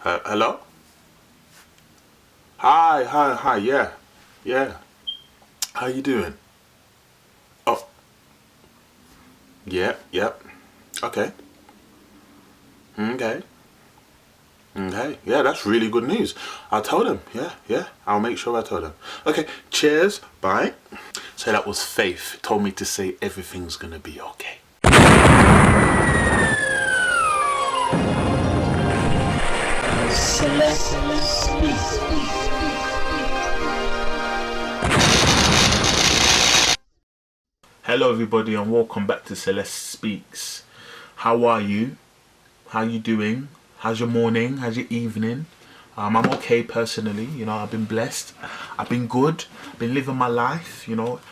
Hello? Hi, yeah. How you doing? Oh, yep. Okay, okay, okay. Yeah, that's really good news. I'll tell them. Yeah. I'll make sure I tell them. Okay, cheers. Bye. So that was Faith. Told me to say everything's gonna be okay. Celeste Speaks. Hello, everybody, and welcome back to Celeste Speaks. How are you? How you doing? How's your morning? How's your evening? I'm okay personally. I've been blessed. I've been good. Been living my life.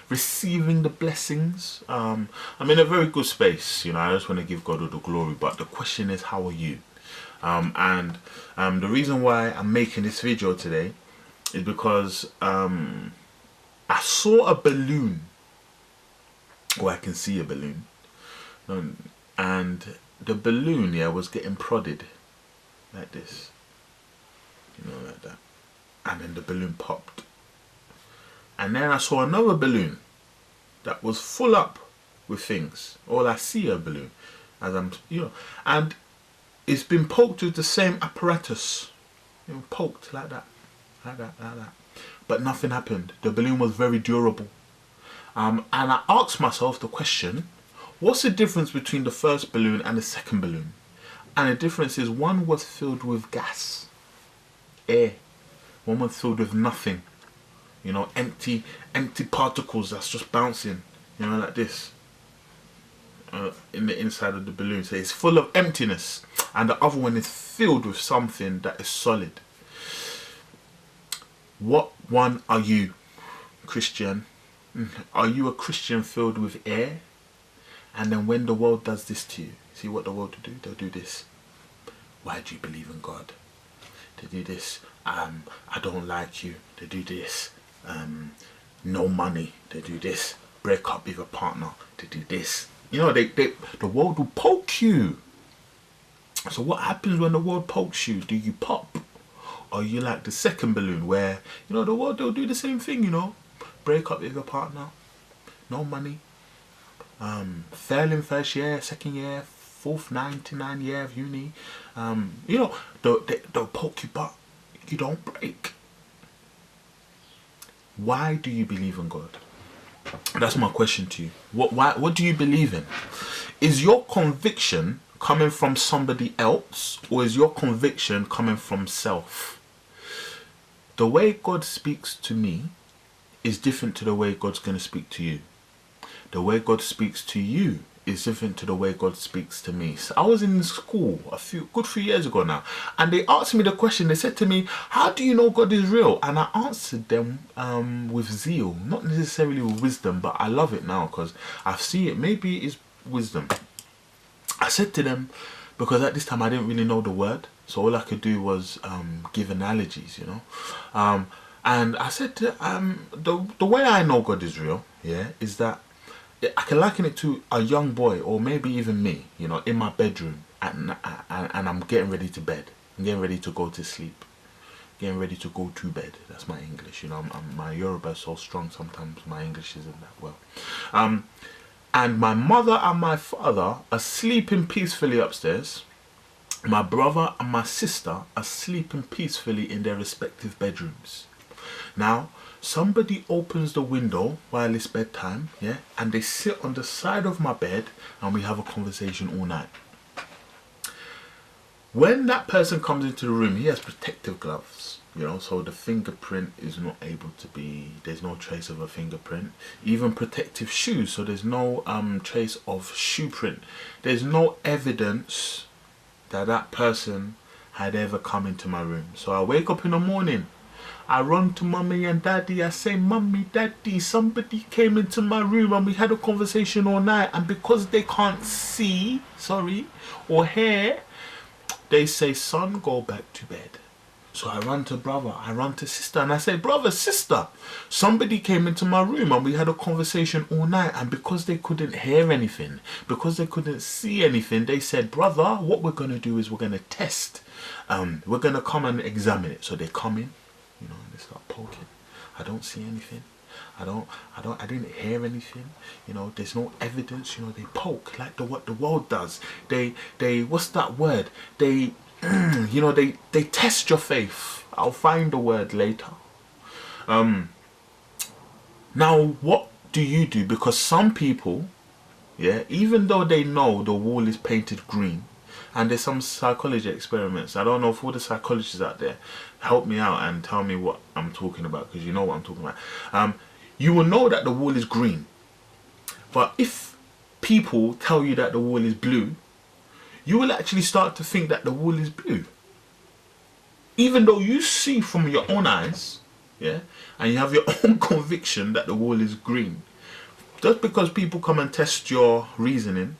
Receiving the blessings. I'm in a very good space. I just want to give God all the glory. But the question is, how are you? And the reason why I'm making this video today is because I saw a balloon, or I can see a balloon, and the balloon, was getting prodded like this, like that, and then the balloon popped, and then I saw another balloon that was full up with things. All I see a balloon, as and it's been poked with the same apparatus, poked like that, like that, but nothing happened. The balloon was very durable. And I asked myself the question, what's the difference between the first balloon and the second balloon? And the difference is one was filled with gas, air. One was filled with nothing. Empty particles that's just bouncing, like this, in the inside of the balloon. So it's full of emptiness. And the other one is filled with something that is solid. What one are you, Christian? Are you a Christian filled with air? And then when the world does this to you, see what the world will do? They'll do this. Why do you believe in God? They do this. I don't like you. They do this. No money. They do this. Break up with a partner. They do this. The world will poke you. So what happens when the world pokes you? Do you pop? Or you like the second balloon where, the world, they'll do the same thing, break up with your partner, no money, failing first year, second year, fourth 99 year of uni, they'll poke you, but you don't break. Why do you believe in God? That's my question to you. What do you believe in? Is your conviction coming from somebody else, or is your conviction coming from self? The way God speaks to me is different to the way God's going to speak to you. The way God speaks to you is different to the way God speaks to me. So I was in school a few years ago now, and they asked me the question. They said to me, how do you know God is real? And I answered them with zeal, not necessarily with wisdom, but I love it now because I see it. Maybe it is wisdom. I said to them, because at this time I didn't really know the word, so all I could do was give analogies, and I said to the way I know God is real, is that I can liken it to a young boy, or maybe even me, in my bedroom, and I'm getting ready to bed. I'm getting ready to go to sleep. Getting ready to go to bed. That's my English, my Yoruba is so strong sometimes my English isn't that well. And my mother and my father are sleeping peacefully upstairs. My brother and my sister are sleeping peacefully in their respective bedrooms. Now, somebody opens the window while it's bedtime, and they sit on the side of my bed and we have a conversation all night. When that person comes into the room, he has protective gloves, so the fingerprint is not able to be, there's no trace of a fingerprint. Even protective shoes, so there's no trace of shoe print. There's no evidence that that person had ever come into my room. So I wake up in the morning, I run to mommy and daddy, I say, mommy, daddy, somebody came into my room and we had a conversation all night, and because they can't see, or hear, they say, son, go back to bed. So I run to brother, I run to sister, and I say, brother, sister, somebody came into my room and we had a conversation all night, and because they couldn't hear anything, because they couldn't see anything, they said, brother, what we're going to do is we're going to test. We're going to come and examine it. So they come in, and they start poking. I don't see anything. I didn't hear anything. There's no evidence. They poke like what the world does. They, what's that word? They test your faith. I'll find the word later. Now, what do you do? Because some people, even though they know the wall is painted green, and there's some psychology experiments. I don't know if all the psychologists out there help me out and tell me what I'm talking about, because you know what I'm talking about. You will know that the wall is green, but if people tell you that the wall is blue, you will actually start to think that the wall is blue, even though you see from your own eyes, and you have your own conviction that the wall is green. Just because people come and test your reasoning,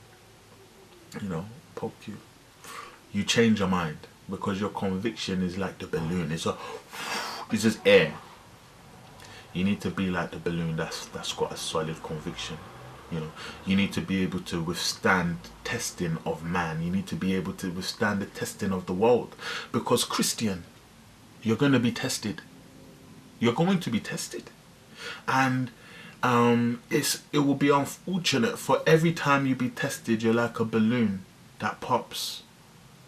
poke you, you change your mind, because your conviction is like the balloon. It's just air. You need to be like the balloon that's got a solid conviction. You need to be able to withstand testing of man. You need to be able to withstand the testing of the world, because Christian, you're going to be tested. You're going to be tested, and it will be unfortunate for every time you be tested. You're like a balloon that pops.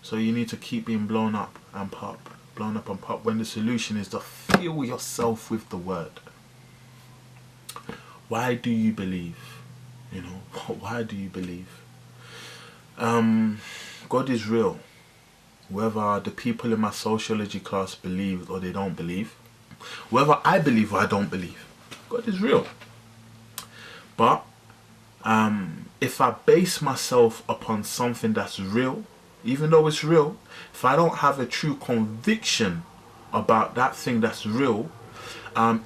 So you need to keep being blown up and pop, when the solution is to fill yourself with the word. Why do you believe? Why do you believe? God is real. Whether the people in my sociology class believe or they don't believe, whether I believe or I don't believe, God is real. But if I base myself upon something that's real, even though it's real, if I don't have a true conviction about that thing that's real,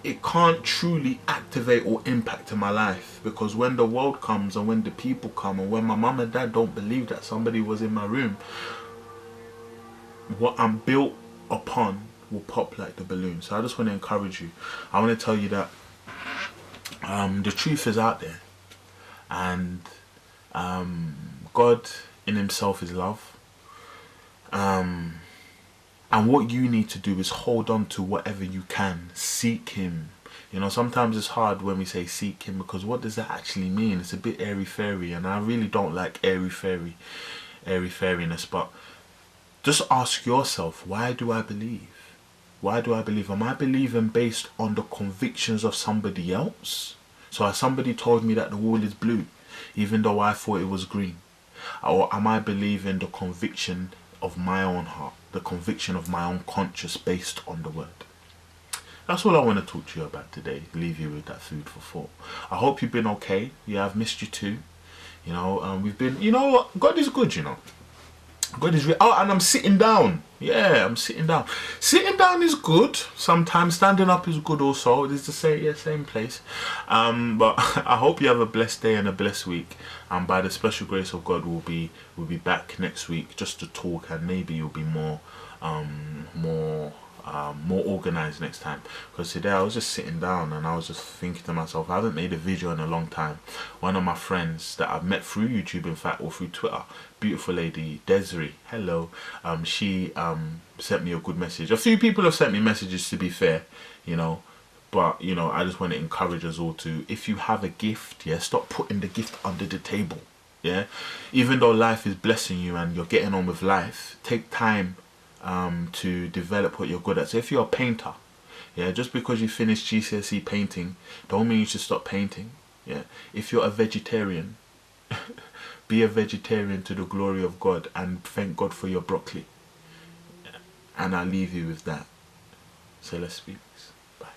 it can't truly activate or impact in my life. Because when the world comes, and when the people come, and when my mum and dad don't believe that somebody was in my room, what I'm built upon will pop like the balloon. So I just want to encourage you. I want to tell you that the truth is out there, and God in himself is love. And what you need to do is hold on to whatever you can. Seek him. Sometimes it's hard when we say seek him, because what does that actually mean? It's a bit airy-fairy, and I really don't like airy-fairiness. But just ask yourself, why do I believe? Why do I believe? Am I believing based on the convictions of somebody else? So has somebody told me that the wall is blue, even though I thought it was green? Or am I believing the conviction of my own heart, the conviction of my own conscience based on the word? That's all I want to talk to you about today. Leave you with that food for thought. I hope you've been okay. Yeah, I've missed you too. We've been, God is good, God is real. Oh, and I'm sitting down. Yeah, I'm sitting down. Sitting down is good. Sometimes standing up is good also. It is the same place. But I hope you have a blessed day and a blessed week. And by the special grace of God, we'll be back next week just to talk, and maybe you'll be more organized next time. Because today I was just sitting down and I was just thinking to myself, I haven't made a video in a long time. One of my friends that I've met through YouTube, in fact, or through Twitter, beautiful lady Desiree, hello, she sent me a good message. A few people have sent me messages, to be fair, but I just want to encourage us all to, if you have a gift, stop putting the gift under the table. Even though life is blessing you and you're getting on with life, take time to develop what you're good at. So if you're a painter, just because you finished GCSE painting don't mean you should stop painting. If you're a vegetarian, be a vegetarian to the glory of God, and thank God for your broccoli. And I'll leave you with that. So let's speak. Bye.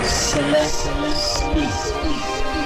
Celeste Speaks.